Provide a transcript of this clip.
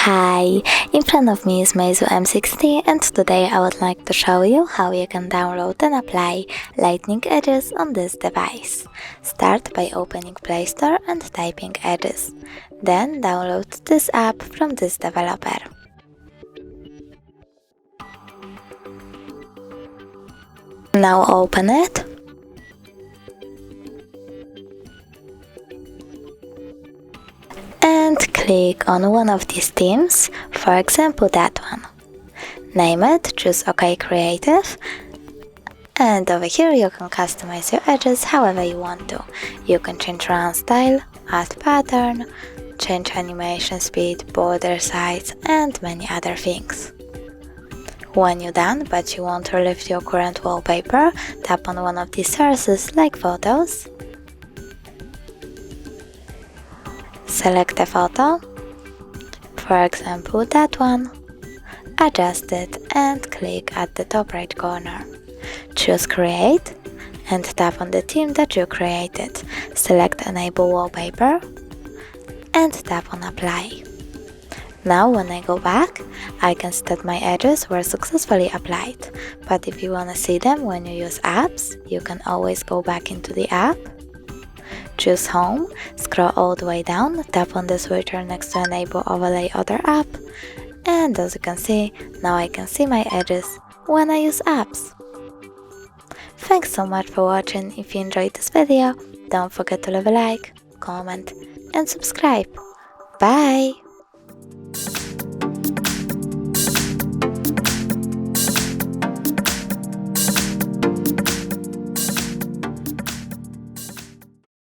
Hi, in front of me is Meziu M6T, and today I would like to show you how you can download and apply lightning edges on this device. Start by opening Play Store and typing edges. Then download this app from this developer. Now open it. And click on one of these themes, for example that one. Name it, choose OK Creative, and over here you can customize your edges however you want to. You can change round style, add pattern, change animation speed, border size, and many other things. When you're done but you want to relive your current wallpaper, tap on one of these sources like photos. Select a photo, for example that one, adjust it and click at the top right corner. Choose Create and tap on the theme that you created. Select Enable Wallpaper and tap on Apply. Now when I go back, I can see that my edges were successfully applied. But if you want to see them when you use apps, you can always go back into the app. Choose Home, scroll all the way down, tap on the switcher next to Enable Overlay Other App, and as you can see, now I can see my edges when I use apps. Thanks so much for watching. If you enjoyed this video, don't forget to leave a like, comment, and subscribe. Bye!